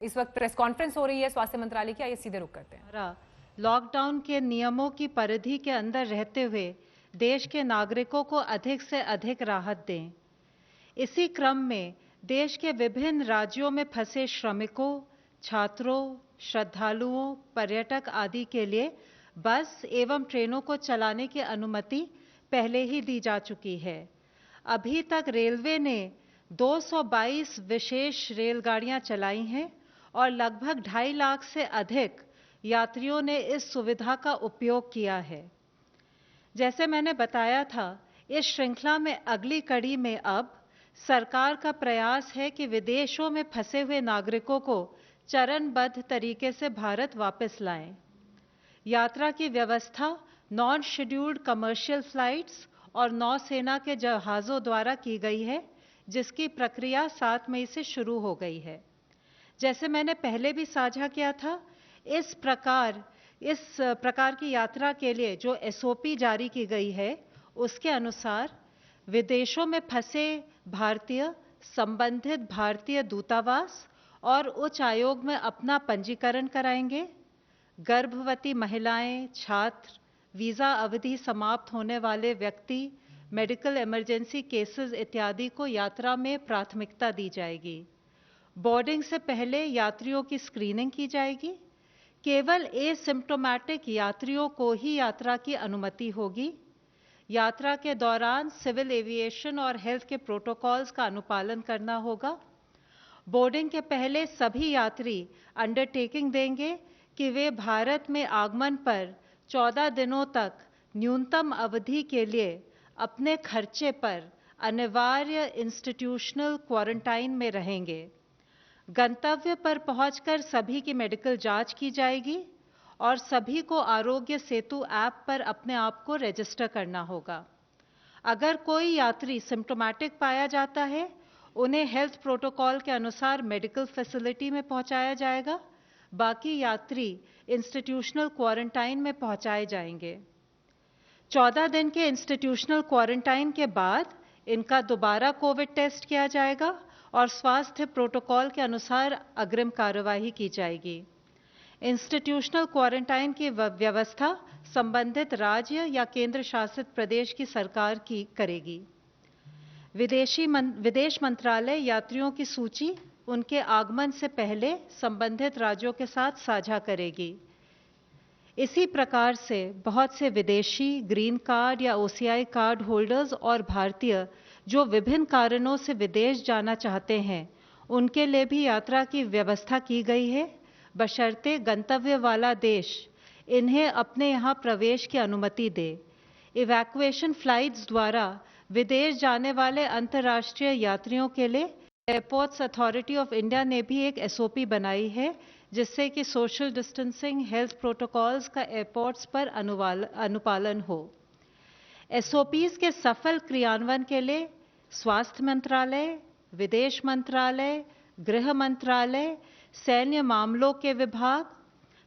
इस वक्त press conference हो रही है स्वास्थ्य मंत्रालय की, आइए सीधे रुक करते हैं। लॉकडाउन के नियमों की परिधि के अंदर रहते हुए देश के नागरिकों को अधिक से अधिक राहत दें। इसी क्रम में देश के विभिन्न राज्यों में फंसे श्रमिकों, छात्रों, श्रद्धालुओं, पर्यटक आदि के लिए बस एवं ट्रेनों को चलाने की अनुमति पहले ही दी जा चुकी है। अभी तक रेलवे ने 222 विशेष रेलगाड़ियां चलाई हैं और लगभग 2.5 लाख से अधिक यात्रियों ने इस सुविधा का उपयोग किया है। जैसे मैंने बताया था, इस श्रृंखला में अगली कड़ी में अब सरकार का प्रयास है कि विदेशों में फंसे हुए नागरिकों को चरणबद्ध तरीके से भारत वापस लाएं। यात्रा की व्यवस्था नॉन शेड्यूल्ड कमर्शियल फ्लाइट्स और नौसेना के जहाज़ों द्वारा की गई है, जिसकी प्रक्रिया 7 मई से शुरू हो गई है। जैसे मैंने पहले भी साझा किया था, इस प्रकार की यात्रा के लिए जो एसओपी जारी की गई है, उसके अनुसार विदेशों में फंसे भारतीय संबंधित भारतीय दूतावास और उच्च आयोग में अपना पंजीकरण कराएंगे। गर्भवती महिलाएं, छात्र, वीजा अवधि समाप्त होने वाले व्यक्ति, मेडिकल इमरजेंसी केसेस इत्यादि को यात्रा में प्राथमिकता दी जाएगी। बोर्डिंग से पहले यात्रियों की स्क्रीनिंग की जाएगी। केवल एसिम्प्टोमेटिक यात्रियों को ही यात्रा की अनुमति होगी। यात्रा के दौरान सिविल एविएशन और हेल्थ के प्रोटोकॉल्स का अनुपालन करना होगा। बोर्डिंग के पहले सभी यात्री अंडरटेकिंग देंगे कि वे भारत में आगमन पर 14 दिनों तक न्यूनतम अवधि के लिए अपने खर्चे पर अनिवार्य इंस्टीट्यूशनल क्वारंटाइन में रहेंगे। गंतव्य पर पहुंचकर सभी की मेडिकल जांच की जाएगी और सभी को आरोग्य सेतु ऐप पर अपने आप को रजिस्टर करना होगा। अगर कोई यात्री सिम्प्टोमेटिक पाया जाता है, उन्हें हेल्थ प्रोटोकॉल के अनुसार मेडिकल फैसिलिटी में पहुंचाया जाएगा। बाकी यात्री इंस्टीट्यूशनल क्वारंटाइन में पहुंचाए जाएंगे। 14 दिन के इंस्टीट्यूशनल क्वारंटाइन के बाद इनका दोबारा कोविड टेस्ट किया जाएगा और स्वास्थ्य प्रोटोकॉल के अनुसार अग्रिम कार्यवाही की जाएगी। इंस्टीट्यूशनल क्वारंटाइन की व्यवस्था संबंधित राज्य या केंद्र शासित प्रदेश की सरकार की करेगी। विदेश मंत्रालय यात्रियों की सूची उनके आगमन से पहले संबंधित राज्यों के साथ साझा करेगी। इसी प्रकार से बहुत से विदेशी ग्रीन कार्ड या ओसीआई कार्ड होल्डर्स और भारतीय जो विभिन्न कारणों से विदेश जाना चाहते हैं, उनके लिए भी यात्रा की व्यवस्था की गई है, बशर्ते गंतव्य वाला देश इन्हें अपने यहाँ प्रवेश की अनुमति दे। इवैक्यूएशन फ्लाइट्स द्वारा विदेश जाने वाले अंतर्राष्ट्रीय यात्रियों के लिए एयरपोर्ट्स अथॉरिटी ऑफ इंडिया ने भी एक एसओपी बनाई है, जिससे कि सोशल डिस्टेंसिंग, हेल्थ प्रोटोकॉल्स का एयरपोर्ट्स पर अनुपालन हो। एसओपीज के सफल क्रियान्वयन के लिए स्वास्थ्य मंत्रालय, विदेश मंत्रालय, गृह मंत्रालय, सैन्य मामलों के विभाग,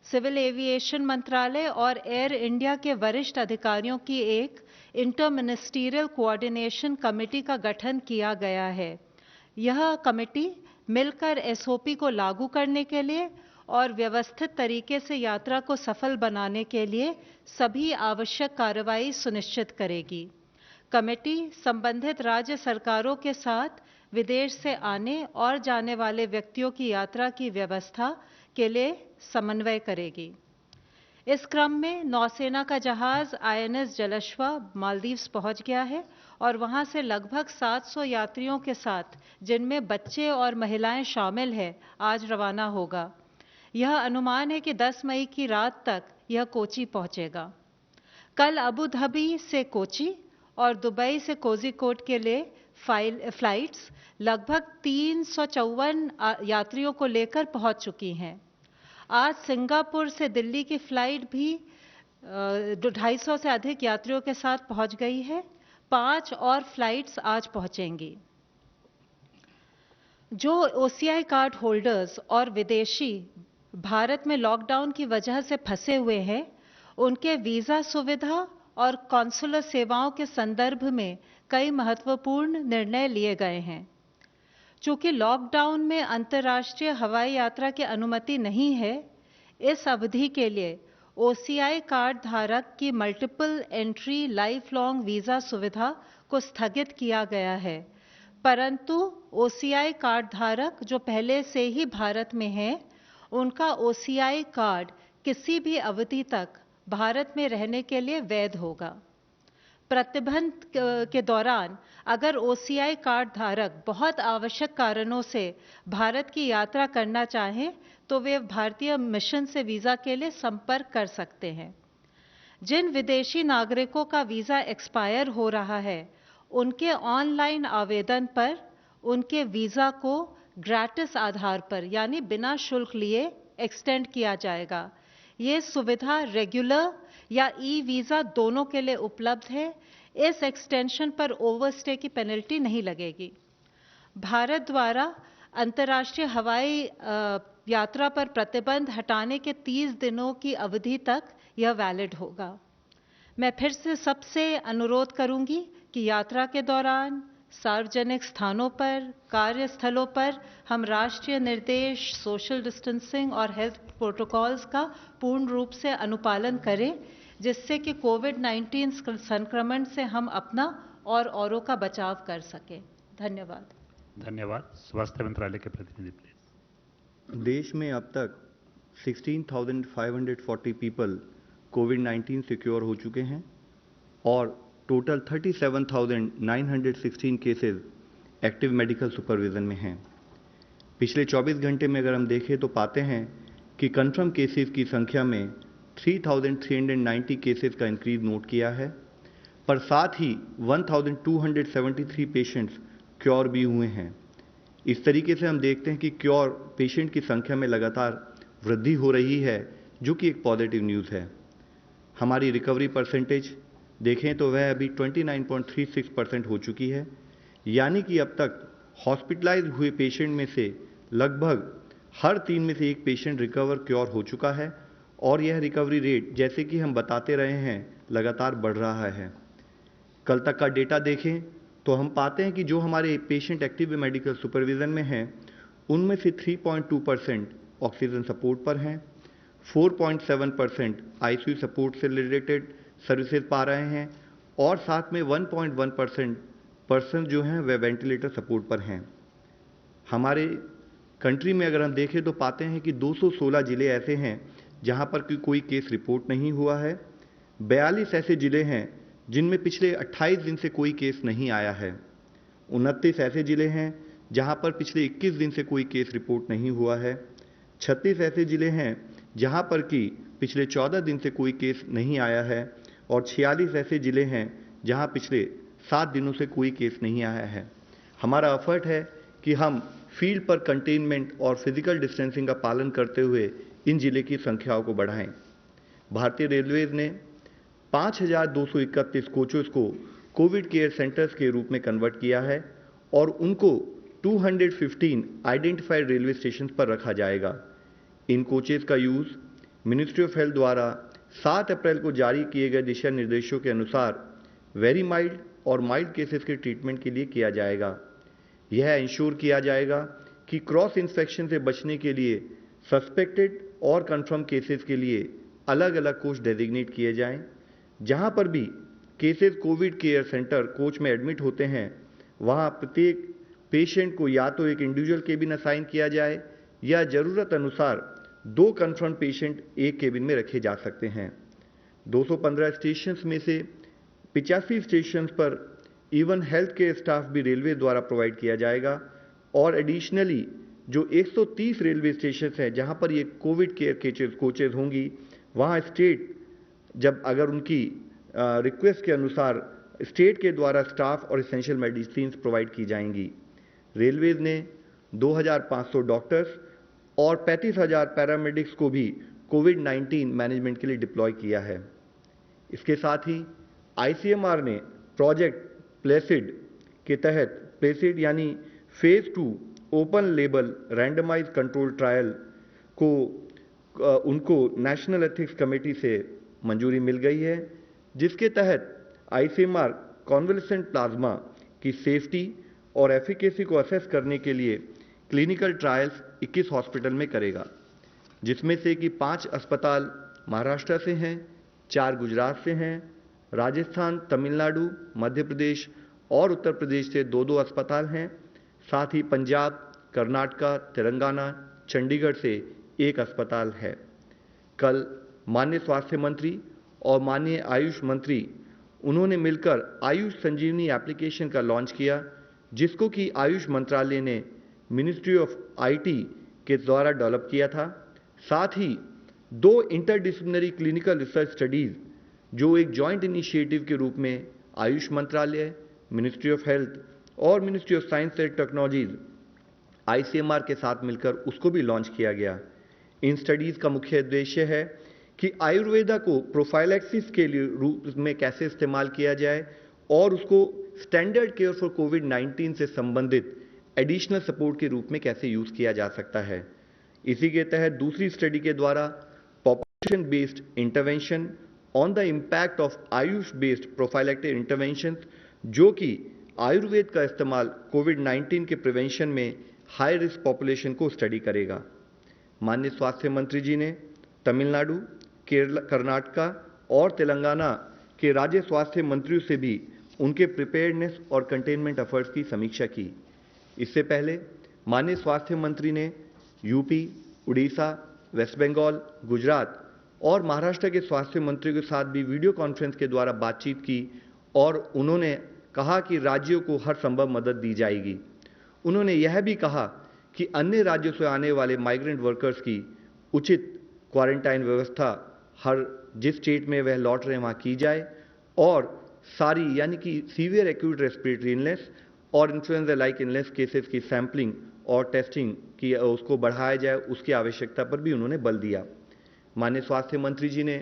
सिविल एविएशन मंत्रालय और एयर इंडिया के वरिष्ठ अधिकारियों की एक इंटर मिनिस्ट्रियल कोऑर्डिनेशन कमेटी का गठन किया गया है। यह कमेटी मिलकर एसओपी को लागू करने के लिए और व्यवस्थित तरीके से यात्रा को सफल बनाने के लिए सभी आवश्यक कार्रवाई सुनिश्चित करेगी। कमेटी संबंधित राज्य सरकारों के साथ विदेश से आने और जाने वाले व्यक्तियों की यात्रा की व्यवस्था के लिए समन्वय करेगी। इस क्रम में नौसेना का जहाज आईएनएस जलश्वा मालदीव्स पहुंच गया है और वहां से लगभग 700 यात्रियों के साथ, जिनमें बच्चे और महिलाएं शामिल हैं, आज रवाना होगा। यह अनुमान है कि 10 मई की रात तक यह कोची पहुंचेगा। कल अबू धाबी से कोची और दुबई से कोझिकोड के लिए फ्लाइट्स लगभग 354 यात्रियों को लेकर पहुंच चुकी हैं। आज सिंगापुर से दिल्ली की फ्लाइट भी 250 से अधिक यात्रियों के साथ पहुंच गई है। 5 और फ्लाइट्स आज पहुंचेंगी। जो ओसीआई कार्ड होल्डर्स और विदेशी भारत में लॉकडाउन की वजह से फंसे हुए हैं, उनके वीजा सुविधा और कॉन्सुलर सेवाओं के संदर्भ में कई महत्वपूर्ण निर्णय लिए गए हैं। चूंकि लॉकडाउन में अंतर्राष्ट्रीय हवाई यात्रा की अनुमति नहीं है, इस अवधि के लिए ओसीआई कार्ड धारक की multiple entry life long visa सुविधा को स्थगित किया गया है, परंतु ओसीआई कार्ड धारक जो पहले से ही भारत में हैं, उनका ओसीआई कार्ड किसी भी अवधि तक भारत में रहने के लिए वैध होगा। प्रतिबंध के दौरान अगर ओसीआई कार्ड धारक बहुत आवश्यक कारणों से भारत की यात्रा करना चाहें तो वे भारतीय मिशन से वीजा के लिए संपर्क कर सकते हैं। जिन विदेशी नागरिकों का वीजा एक्सपायर हो रहा है, उनके ऑनलाइन आवेदन पर उनके वीजा को ग्रेटिस आधार पर यानी बिना शुल्क लिए एक्सटेंड किया जाएगा। ये सुविधा रेगुलर या ई वीजा दोनों के लिए उपलब्ध है। इस एक्सटेंशन पर ओवरस्टे की पेनल्टी नहीं लगेगी। भारत द्वारा अंतर्राष्ट्रीय हवाई यात्रा पर प्रतिबंध हटाने के 30 दिनों की अवधि तक यह वैलिड होगा। मैं फिर से सबसे अनुरोध करूंगी कि यात्रा के दौरान सार्वजनिक स्थानों पर, कार्यस्थलों पर हम राष्ट्रीय निर्देश, सोशल डिस्टेंसिंग और हेल्थ प्रोटोकॉल्स का पूर्ण रूप से अनुपालन करें, जिससे कि कोविड-19 संक्रमण से हम अपना और औरों का बचाव कर सकें। धन्यवाद। धन्यवाद। स्वास्थ्य मंत्रालय के प्रतिनिधि प्लीज। देश में अब तक 16,540 पीपल कोविड-19 से क्योर हो चुके हैं और total 37,916 cases active medical supervision में हैं। पिछले 24 घंटे में अगर हम देखें तो पाते हैं कि कंफर्म केसेस की संख्या में 3,390 केसेस का इंक्रीज नोट किया है, पर साथ ही 1,273 पेशेंट्स क्योर भी हुए हैं। इस तरीके से हम देखते हैं कि क्योर पेशेंट की संख्या में लगातार वृद्धि हो रही है, जो कि एक पॉजिटिव न्यूज़ है। हमारी रिकवरी परसेंटेज देखें तो वह अभी 29.36% हो चुकी है, यानी कि अब तक हॉस्पिटलाइज हुए पेशेंट में से लगभग हर 3 में से 1 पेशेंट रिकवर क्योर हो चुका है और यह रिकवरी रेट जैसे कि हम बताते रहे हैं लगातार बढ़ रहा है। कल तक का डेटा देखें तो हम पाते हैं कि जो हमारे पेशेंट एक्टिव मेडिकल सुपरविजन में हैं, उनमें से 3.2% ऑक्सीजन सपोर्ट पर हैं, 4.7% आईसीयू सपोर्ट से रिलेटेड सर्विसेज पा रहे हैं और साथ में 1.1% पर्सन जो हैं वह वेंटिलेटर सपोर्ट पर हैं। हमारे कंट्री में अगर हम देखें तो पाते हैं कि 216 जिले ऐसे हैं जहां पर कोई केस रिपोर्ट नहीं हुआ है। 42 ऐसे जिले हैं जिनमें पिछले 28 दिन से कोई केस नहीं आया है। 29 ऐसे जिले हैं जहां पर पिछले 21 दिन से कोई केस रिपोर्ट नहीं हुआ है। 36 ऐसे जिले हैं जहां पर कि पिछले 14 दिन से कोई केस नहीं आया है और 46 ऐसे जिले हैं जहां पिछले 7 दिनों से कोई केस नहीं आया है। हमारा एफर्ट है कि हम फील्ड पर कंटेनमेंट और फिजिकल डिस्टेंसिंग का पालन करते हुए इन जिले की संख्याओं को बढ़ाएं। भारतीय रेलवेज ने 5,231 कोचेस को कोविड केयर सेंटर्स के रूप में कन्वर्ट किया है और उनको 215 आइडेंटिफाइड रेलवे स्टेशन पर रखा जाएगा। इन कोचेस का यूज़ मिनिस्ट्री ऑफ हेल्थ द्वारा 7 अप्रैल को जारी किए गए दिशा निर्देशों के अनुसार वेरी माइल्ड और माइल्ड केसेस के ट्रीटमेंट के लिए किया जाएगा। यह इंश्योर किया जाएगा कि क्रॉस इन्फेक्शन से बचने के लिए सस्पेक्टेड और कंफर्म केसेस के लिए अलग अलग कोच डेजिग्नेट किए जाएं। जहां पर भी cases Covid care centre coach में एडमिट होते हैं, वहां प्रत्येक पेशेंट को या तो एक इंडिविजुअल केबिन असाइन किया जाए या ज़रूरत अनुसार 2 कंफर्म पेशेंट एक केबिन में रखे जा सकते हैं। 215 स्टेशन में से 85 स्टेशन पर इवन हेल्थ केयर स्टाफ भी रेलवे द्वारा प्रोवाइड किया जाएगा और एडिशनली जो 130 रेलवे स्टेशन हैं जहां पर ये कोविड केयर कोचेज होंगी, वहां स्टेट जब अगर उनकी रिक्वेस्ट के अनुसार स्टेट के द्वारा स्टाफ और एसेंशियल मेडिसिन प्रोवाइड की जाएंगी। रेलवेज ने 2,500 डॉक्टर्स और 35,000 पैरामेडिक्स को भी कोविड-19 मैनेजमेंट के लिए डिप्लॉय किया है। इसके साथ ही आईसीएमआर ने प्रोजेक्ट प्लेसिड के तहत प्लेसिड यानी phase 2 open label randomise control trial को उनको नेशनल एथिक्स कमेटी से मंजूरी मिल गई है, जिसके तहत आईसीएमआर कॉन्वलेसेंट प्लाज्मा की सेफ्टी और एफिकेसी को असेस करने के लिए क्लिनिकल ट्रायल्स 21 हॉस्पिटल में करेगा, जिसमें से कि 5 अस्पताल महाराष्ट्र से हैं, 4 गुजरात से हैं, राजस्थान, तमिलनाडु, मध्य प्रदेश और उत्तर प्रदेश से 2-2 अस्पताल हैं। साथ ही पंजाब, कर्नाटका, तेलंगाना, चंडीगढ़ से 1 अस्पताल है। कल माननीय स्वास्थ्य मंत्री और माननीय आयुष मंत्री उन्होंने मिलकर आयुष संजीवनी एप्लीकेशन का लॉन्च किया, जिसको कि आयुष मंत्रालय ने मिनिस्ट्री ऑफ आईटी के द्वारा डेवलप किया था। साथ ही 2 इंटरडिसिप्लिनरी क्लिनिकल रिसर्च स्टडीज जो एक जॉइंट इनिशिएटिव के रूप में आयुष मंत्रालय, मिनिस्ट्री ऑफ हेल्थ और ministry of science and technologies ICMR के साथ मिलकर उसको भी लॉन्च किया गया। इन स्टडीज का मुख्य उद्देश्य है कि आयुर्वेदा को प्रोफाइलैक्सिस के लिए रूप में कैसे इस्तेमाल किया जाए और उसको स्टैंडर्ड केयर फॉर कोविड-19 से संबंधित एडिशनल सपोर्ट के रूप में कैसे यूज किया जा सकता है। इसी के तहत दूसरी स्टडी के द्वारा population based intervention on the impact of Ayush based prophylactic intervention, जो कि आयुर्वेद का इस्तेमाल कोविड-19 के प्रिवेंशन में हाई रिस्क पॉपुलेशन को स्टडी करेगा। माननीय स्वास्थ्य मंत्री जी ने तमिलनाडु, केरल, कर्नाटका और तेलंगाना के राज्य स्वास्थ्य मंत्रियों से भी उनके प्रिपेयर्डनेस और कंटेनमेंट एफर्ट्स की समीक्षा की। इससे पहले माननीय स्वास्थ्य मंत्री ने यूपी, उड़ीसा, वेस्ट बंगाल, गुजरात और महाराष्ट्र के स्वास्थ्य मंत्रियों के साथ भी वीडियो कॉन्फ्रेंस के द्वारा बातचीत की और उन्होंने कहा कि राज्यों को हर संभव मदद दी जाएगी। उन्होंने यह भी कहा कि अन्य राज्यों से आने वाले माइग्रेंट वर्कर्स की उचित क्वारंटाइन व्यवस्था हर जिस स्टेट में वह लौट रहे हैं वहाँ की जाए और सारी यानी कि सीवियर एक्यूट रेस्पिरेटरी इलनेस और इन्फ्लुएंजा लाइक इलनेस केसेस की सैंपलिंग और टेस्टिंग की उसको बढ़ाया जाए, उसकी आवश्यकता पर भी उन्होंने बल दिया। माननीय स्वास्थ्य मंत्री जी ने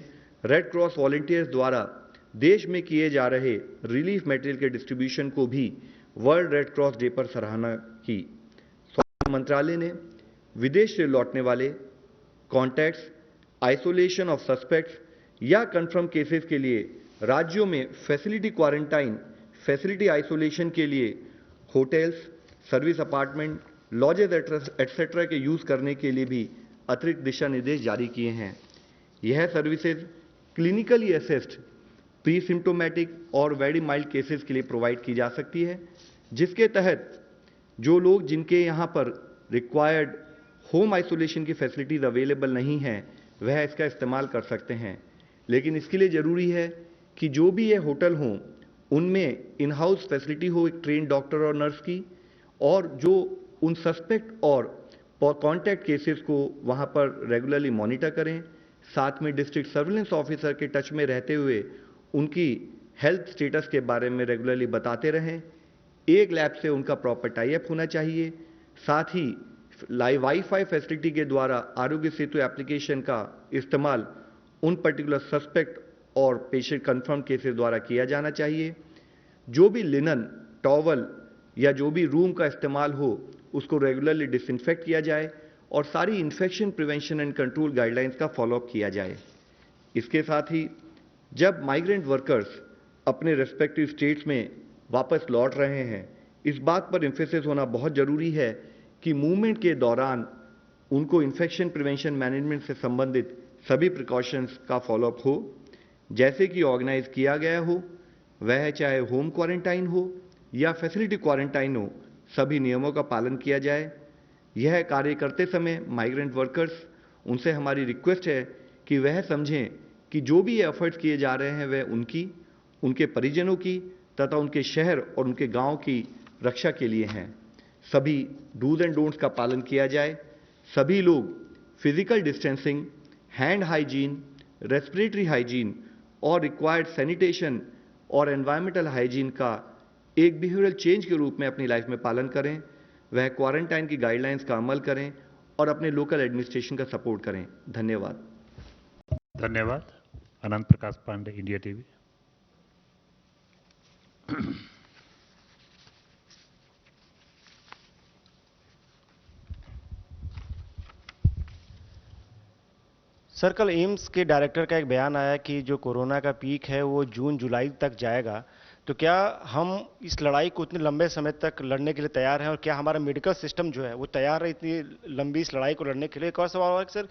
रेड क्रॉस वॉलंटियर्स द्वारा देश में किए जा रहे रिलीफ मटेरियल के डिस्ट्रीब्यूशन को भी वर्ल्ड रेड क्रॉस डे पर सराहना की। स्वास्थ्य मंत्रालय ने विदेश से लौटने वाले कॉन्टैक्ट्स, आइसोलेशन ऑफ सस्पेक्ट्स या कंफर्म केसेस के लिए राज्यों में फैसिलिटी क्वारंटाइन, फैसिलिटी आइसोलेशन के लिए hotels, service apartment, lodges etcetera के यूज करने के लिए भी अतिरिक्त दिशा निर्देश जारी किए हैं। यह services clinically assessed pre symptomatic और वेरी माइल्ड केसेस के लिए प्रोवाइड की जा सकती है, जिसके तहत जो लोग जिनके यहाँ पर रिक्वायर्ड होम आइसोलेशन की फैसिलिटीज अवेलेबल नहीं हैं वह इसका इस्तेमाल कर सकते हैं। लेकिन इसके लिए ज़रूरी है कि जो भी ये होटल हों उनमें इन हाउस फैसिलिटी हो एक ट्रेन डॉक्टर और नर्स की, और जो उन सस्पेक्ट और कॉन्टैक्ट केसेस को वहाँ पर रेगुलरली मॉनिटर करें, साथ में डिस्ट्रिक्ट सर्विलेंस ऑफिसर के टच में रहते हुए उनकी हेल्थ स्टेटस के बारे में रेगुलरली बताते रहें। एक लैब से उनका प्रॉपर टाई अप होना चाहिए। साथ ही वाईफाई फैसिलिटी के द्वारा आरोग्य सेतु एप्लीकेशन का इस्तेमाल उन पर्टिकुलर सस्पेक्ट और पेशेंट कंफर्म केसेस द्वारा किया जाना चाहिए। जो भी लिनन, टॉवल या जो भी रूम का इस्तेमाल हो उसको रेगुलरली डिसइंफेक्ट किया जाए और सारी infection prevention and control guidelines का फॉलोअप किया जाए। इसके साथ ही जब माइग्रेंट वर्कर्स अपने रेस्पेक्टिव स्टेट्स में वापस लौट रहे हैं, इस बात पर एम्फेसिस होना बहुत ज़रूरी है कि मूवमेंट के दौरान उनको इन्फेक्शन प्रिवेंशन मैनेजमेंट से संबंधित सभी प्रिकॉशंस का फॉलोअप हो, जैसे कि ऑर्गेनाइज किया गया हो, वह चाहे होम क्वारंटाइन हो या फैसिलिटी क्वारंटाइन हो, सभी नियमों का पालन किया जाए। यह कार्य करते समय माइग्रेंट वर्कर्स, उनसे हमारी रिक्वेस्ट है कि वह समझें कि जो भी एफर्ट्स किए जा रहे हैं वह उनकी, उनके परिजनों की तथा उनके शहर और उनके गांव की रक्षा के लिए हैं। सभी डूज एंड डोंट्स का पालन किया जाए। सभी लोग physical distancing, hand hygiene, respiratory hygiene और रिक्वायर्ड सैनिटेशन और एनवायरमेंटल हाइजीन का एक बिहेवियरल चेंज के रूप में अपनी लाइफ में पालन करें। वह क्वारंटाइन की गाइडलाइंस का अमल करें और अपने लोकल एडमिनिस्ट्रेशन का सपोर्ट करें। धन्यवाद। धन्यवाद। अनंत प्रकाश पांडे, इंडिया टीवी। सर, कल एम्स के डायरेक्टर का एक बयान आया कि जो कोरोना का पीक है वो जून जुलाई तक जाएगा, तो क्या हम इस लड़ाई को इतने लंबे समय तक लड़ने के लिए तैयार हैं, और क्या हमारा मेडिकल सिस्टम जो है वो तैयार है इतनी लंबी इस लड़ाई को लड़ने के लिए? एक और सवाल है कि सर,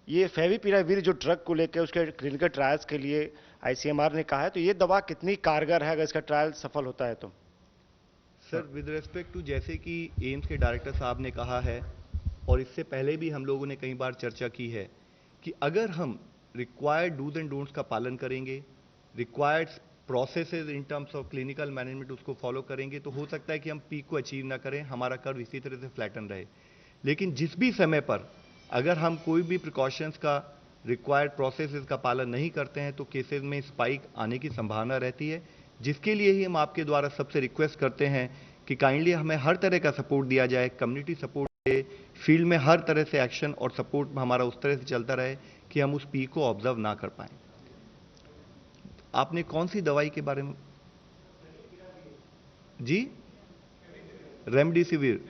ये फेविपिराविर जो ड्रग को लेकर उसके क्लिनिकल ट्रायल्स के लिए आईसीएमआर ने कहा है, तो ये दवा कितनी कारगर है अगर इसका ट्रायल सफल होता है तो? सर, विद रेस्पेक्ट टू, जैसे कि एम्स के डायरेक्टर साहब ने कहा है और इससे पहले भी हम लोगों ने कई बार चर्चा की है कि अगर हम रिक्वायर्ड डूज एंड डोंट्स का पालन करेंगे, required processes in terms of clinical management उसको फॉलो करेंगे, तो हो सकता है कि हम पीक को अचीव ना करें, हमारा कर्व इसी तरह से फ्लैटन रहे। लेकिन जिस भी समय पर अगर हम कोई भी प्रिकॉशंस का, रिक्वायर्ड प्रोसेसेस का पालन नहीं करते हैं तो केसेस में स्पाइक आने की संभावना रहती है, जिसके लिए ही हम आपके द्वारा सबसे रिक्वेस्ट करते हैं कि काइंडली हमें हर तरह का सपोर्ट दिया जाए, कम्युनिटी सपोर्ट दे, फील्ड में हर तरह से एक्शन और सपोर्ट हमारा उस तरह से चलता रहे कि हम उस पीक को ऑब्जर्व ना कर पाएं। आपने कौन सी दवाई के बारे में? जी, रेमडेसिविर।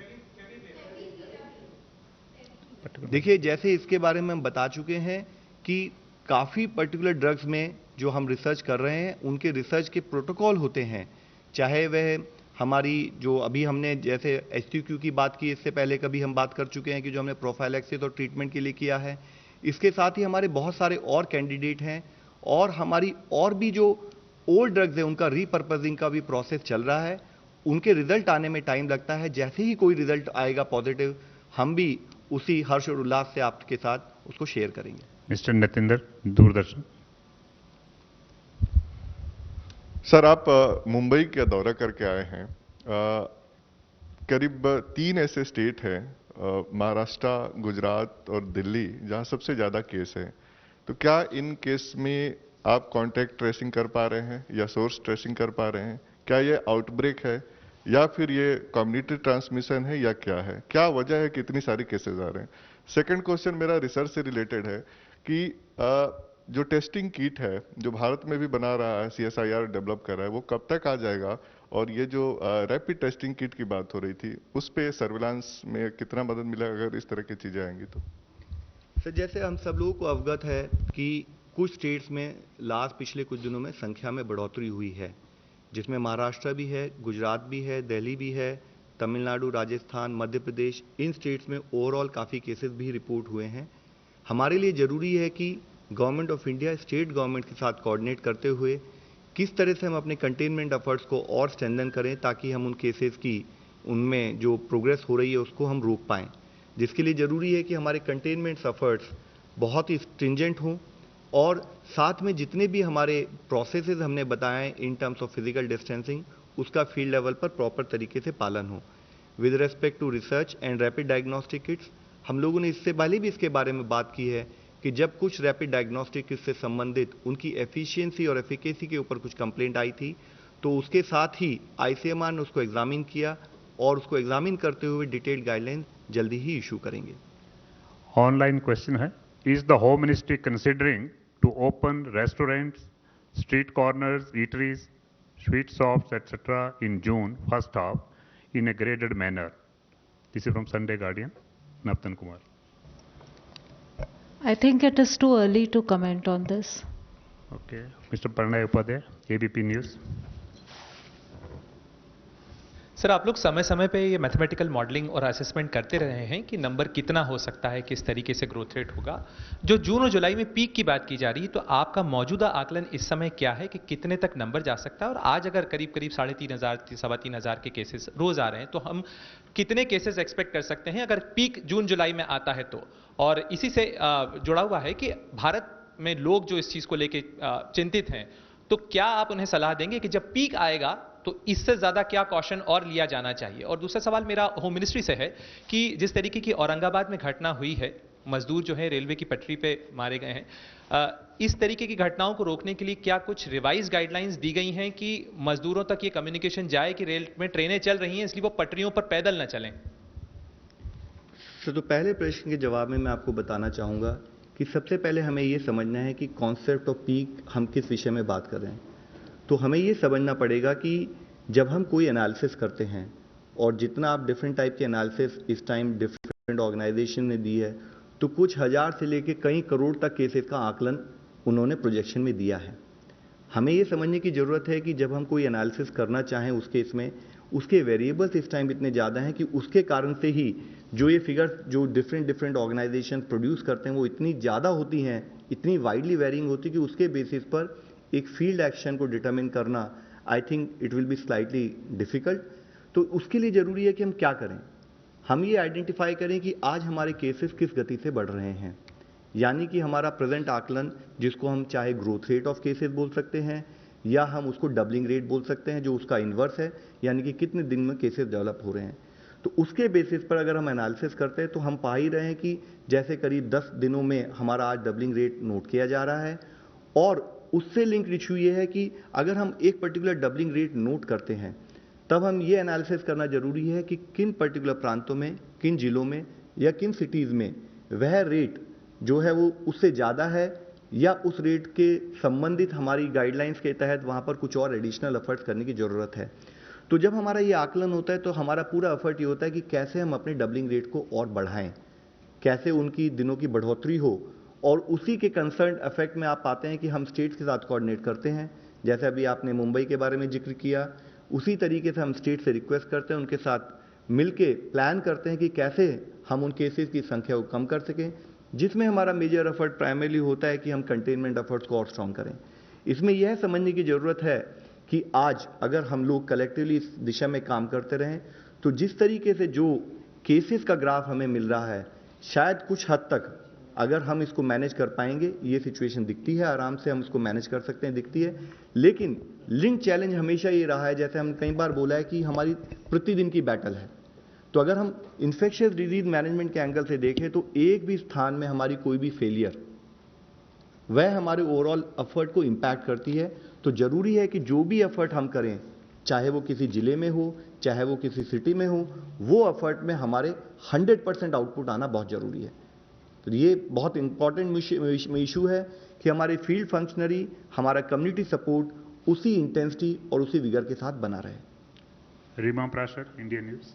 देखिए, जैसे इसके बारे में हम बता चुके हैं कि काफ़ी पर्टिकुलर ड्रग्स में जो हम रिसर्च कर रहे हैं उनके रिसर्च के प्रोटोकॉल होते हैं, चाहे वह हमारी जो अभी हमने जैसे एचटीक्यू की बात की, इससे पहले कभी हम बात कर चुके हैं कि जो हमने प्रोफाइलैक्सिस और ट्रीटमेंट के लिए किया है। इसके साथ ही हमारे बहुत सारे और कैंडिडेट हैं और हमारी और भी जो ओल्ड ड्रग्स हैं उनका रीपर्पजिंग का भी प्रोसेस चल रहा है। उनके रिजल्ट आने में टाइम लगता है, जैसे ही कोई रिजल्ट आएगा पॉजिटिव, हम भी उसी हर्ष और उल्लास से आपके साथ उसको शेयर करेंगे। मिस्टर नितिंदर, दूरदर्शन। सर, आप मुंबई का दौरा करके आए हैं। करीब 3 ऐसे स्टेट हैं, महाराष्ट्र, गुजरात और दिल्ली, जहां सबसे ज़्यादा केस है। तो क्या इन केस में आप कॉन्टैक्ट ट्रेसिंग कर पा रहे हैं या सोर्स ट्रेसिंग कर पा रहे हैं? क्या ये आउटब्रेक है या फिर ये कम्युनिटी ट्रांसमिशन है या क्या है? क्या वजह है कि इतनी सारी केसेस आ रहे हैं? सेकंड क्वेश्चन मेरा रिसर्च से रिलेटेड है कि जो टेस्टिंग किट है जो भारत में भी बना रहा है, CSIR डेवलप कर रहा है, वो कब तक आ जाएगा? और ये जो रैपिड टेस्टिंग किट की बात हो रही थी, उस पे सर्विलांस में कितना मदद मिलेगा अगर इस तरह की चीजें आएंगी तो? सर, जैसे हम सब लोगों को अवगत है कि कुछ स्टेट्स में पिछले कुछ दिनों में संख्या में बढ़ोतरी हुई है, जिसमें महाराष्ट्र भी है, गुजरात भी है, दिल्ली भी है, तमिलनाडु, राजस्थान, मध्य प्रदेश, इन स्टेट्स में ओवरऑल काफ़ी केसेस भी रिपोर्ट हुए हैं। हमारे लिए ज़रूरी है कि government of India state government के साथ कोऑर्डिनेट करते हुए किस तरह से हम अपने कंटेनमेंट एफर्ट्स को और स्ट्रेंथन करें ताकि हम उन केसेस की, उनमें जो प्रोग्रेस हो रही है उसको हम रोक पाएँ। जिसके लिए ज़रूरी है कि हमारे कंटेनमेंट एफर्ट्स बहुत ही स्ट्रिंजेंट हों और साथ में जितने भी हमारे प्रोसेसेस हमने बताए in terms of physical distancing, उसका फील्ड लेवल पर प्रॉपर तरीके से पालन हो। With respect to research and rapid diagnostic kits, हम लोगों ने इससे पहले भी इसके बारे में बात की है कि जब कुछ रैपिड डायग्नोस्टिक किट से संबंधित उनकी एफिशिएंसी और एफिकेसी के ऊपर कुछ कंप्लेंट आई थी, तो उसके साथ ही आईसीएमआर ने उसको एग्जामिन किया और उसको एग्जामिन करते हुए डिटेल्ड गाइडलाइन जल्दी ही इशू करेंगे। ऑनलाइन क्वेश्चन है, is the home ministry considering to open restaurants, street corners, eateries, sweet shops etcetera in June first half in a graded manner? This is from Sunday Guardian, Navtan Kumar. I think it is too early to comment on this. Okay, Mr. Pranay Upadhyay, ABP News. Sir, आप लोग समय समय पे ये mathematical modelling और assessment करते रहे हैं कि नंबर कितना हो सकता है, किस तरीके से ग्रोथ रेट होगा। जो जून और जुलाई में पीक की बात की जा रही है, तो आपका मौजूदा आकलन इस समय क्या है कि कितने तक नंबर जा सकता है? और आज अगर करीब करीब 3,500 सवा 3,000 के केसेस रोज आ रहे हैं, तो हम कितने केसेस एक्सपेक्ट कर सकते हैं अगर पीक जून जुलाई में आता है तो? और इसी से जुड़ा हुआ है कि भारत में लोग जो इस चीज़ को लेके चिंतित हैं, तो क्या आप उन्हें सलाह देंगे कि जब पीक आएगा तो इससे ज़्यादा क्या कॉशन और लिया जाना चाहिए? और दूसरा सवाल मेरा होम मिनिस्ट्री से है कि जिस तरीके की औरंगाबाद में घटना हुई है, मजदूर जो है रेलवे की पटरी पे मारे गए हैं, इस तरीके की घटनाओं को रोकने के लिए क्या कुछ रिवाइज गाइडलाइंस दी गई हैं कि मजदूरों तक ये कम्युनिकेशन जाए कि रेल में ट्रेनें चल रही हैं इसलिए वो पटरियों पर पैदल न चलें? तो पहले प्रश्न के जवाब में मैं आपको बताना चाहूँगा कि सबसे पहले हमें ये समझना है कि कॉन्सेप्ट ऑफ पीक हम किस विषय में बात कर रहे हैं। तो हमें ये समझना पड़ेगा कि जब हम कोई एनालिसिस करते हैं, और जितना आप डिफरेंट टाइप के एनालिसिस इस टाइम डिफरेंट ऑर्गेनाइजेशन ने दी है, तो कुछ हज़ार से लेकर कई करोड़ तक केसेस का आकलन उन्होंने प्रोजेक्शन में दिया है। हमें ये समझने की ज़रूरत है कि जब हम कोई एनालिसिस करना चाहें उस केस में, उसके वेरिएबल्स इस टाइम इतने ज़्यादा हैं कि उसके कारण से ही जो ये फिगर्स जो डिफरेंट ऑर्गेनाइजेशन प्रोड्यूस करते हैं वो इतनी ज़्यादा होती हैं, इतनी वाइडली वेरिंग होती है कि उसके बेसिस पर एक फील्ड एक्शन को डिटरमिन करना I think it will be slightly difficult. तो उसके लिए ज़रूरी है कि हम क्या करें, हम ये आइडेंटिफाई करें कि आज हमारे केसेस किस गति से बढ़ रहे हैं, यानी कि हमारा प्रेजेंट आकलन जिसको हम चाहे ग्रोथ रेट ऑफ केसेस बोल सकते हैं या हम उसको डबलिंग रेट बोल सकते हैं, जो उसका इन्वर्स है, यानी कि कितने दिन में केसेस डेवलप हो रहे हैं। तो उसके बेसिस पर अगर हम एनालिसिस करते हैं तो हम पा ही रहे हैं कि जैसे करीब 10 दिनों में हमारा आज डबलिंग रेट नोट किया जा रहा है। और उससे लिंक इशू ये है कि अगर हम एक पर्टिकुलर डबलिंग रेट नोट करते हैं तब हम ये एनालिसिस करना जरूरी है कि किन पर्टिकुलर प्रांतों में, किन जिलों में या किन सिटीज़ में वह रेट जो है वो उससे ज़्यादा है या उस रेट के संबंधित हमारी गाइडलाइंस के तहत वहाँ पर कुछ और एडिशनल एफर्ट्स करने की ज़रूरत है। तो जब हमारा ये आकलन होता है तो हमारा पूरा एफर्ट ये होता है कि कैसे हम अपने डबलिंग रेट को और बढ़ाएं, कैसे उनकी दिनों की बढ़ोतरी हो। और उसी के कंसर्न इफेक्ट में आप पाते हैं कि हम स्टेट्स के साथ कोऑर्डिनेट करते हैं, जैसे अभी आपने मुंबई के बारे में जिक्र किया, उसी तरीके से हम स्टेट से रिक्वेस्ट करते हैं, उनके साथ मिलके प्लान करते हैं कि कैसे हम उन केसेस की संख्या को कम कर सकें, जिसमें हमारा मेजर एफर्ट प्राइमरली होता है कि हम कंटेनमेंट एफर्ट्स को और स्ट्रॉन्ग करें। इसमें यह समझने की ज़रूरत है कि आज अगर हम लोग कलेक्टिवली इस दिशा में काम करते रहें तो जिस तरीके से जो केसेस का ग्राफ हमें मिल रहा है, शायद कुछ हद तक अगर हम इसको मैनेज कर पाएंगे, ये सिचुएशन दिखती है, आराम से हम इसको मैनेज कर सकते हैं, दिखती है। लेकिन लिंक चैलेंज हमेशा ये रहा है, जैसे हम कई बार बोला है कि हमारी प्रतिदिन की बैटल है। तो अगर हम इन्फेक्शियस डिजीज मैनेजमेंट के एंगल से देखें तो एक भी स्थान में हमारी कोई भी फेलियर वह हमारे ओवरऑल एफर्ट को इम्पैक्ट करती है। तो जरूरी है कि जो भी एफर्ट हम करें, चाहे वो किसी जिले में हो, चाहे वो किसी सिटी में हो, वो एफर्ट में हमारे 100% आउटपुट आना बहुत जरूरी है। तो ये बहुत इंपॉर्टेंट इशू है कि हमारे फील्ड फंक्शनरी, हमारा कम्युनिटी सपोर्ट उसी इंटेंसिटी और उसी विगर के साथ बना रहे। Reema Prashar, Indian news.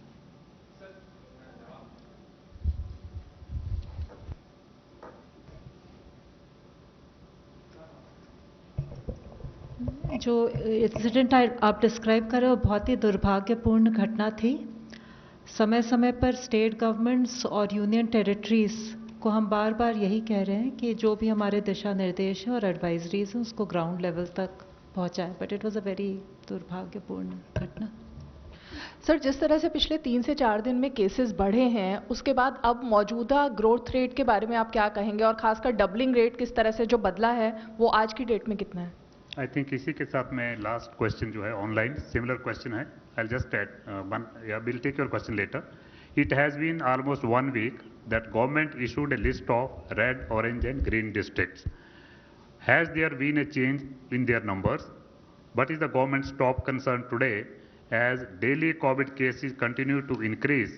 जो इंसिडेंट आप डिस्क्राइब कर रहे हो बहुत ही दुर्भाग्यपूर्ण घटना थी। समय समय पर स्टेट गवर्नमेंट्स और यूनियन टेरिटरीज को हम बार बार यही कह रहे हैं कि जो भी हमारे दिशा निर्देश हैं और एडवाइजरीज हैं उसको ग्राउंड लेवल तक पहुंचाएं, but it was a very दुर्भाग्यपूर्ण घटना। सर, जिस तरह से पिछले 3 से 4 दिन में केसेस बढ़े हैं, उसके बाद अब मौजूदा ग्रोथ रेट के बारे में आप क्या कहेंगे, और खासकर डबलिंग रेट किस तरह से जो बदला है वो आज की डेट में कितना है? आई थिंक इसी के साथ में लास्ट क्वेश्चन जो है ऑनलाइन सिमिलर क्वेश्चन है। आई जस्ट एड वन, या will take your question later. It has been almost 1 week that government issued a list of red, orange and green districts. Has there been a change in their numbers? What is the government's top concern today as daily COVID cases continue to increase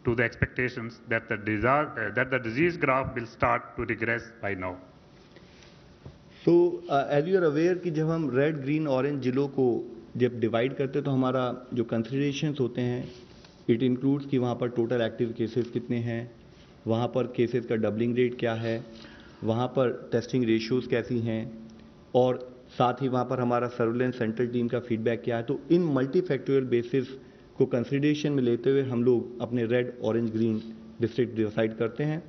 to the expectations that the disease graph will start to regress by now? So, as you are aware कि जब हम red, green, orange जिलों को जब divide करते हैं तो हमारा जो कंसिडरेशंस होते हैं इट इंक्लूड्स कि वहाँ पर टोटल एक्टिव केसेस कितने हैं, वहाँ पर केसेस का डबलिंग रेट क्या है, वहाँ पर टेस्टिंग रेशियोज़ कैसी हैं, और साथ ही वहाँ पर हमारा सर्विलेंस सेंट्रल टीम का फीडबैक क्या है। तो इन मल्टीफैक्टोरियल बेसिस को कंसिडरेशन में लेते हुए हम लोग अपने red, orange, green district decide करते हैं।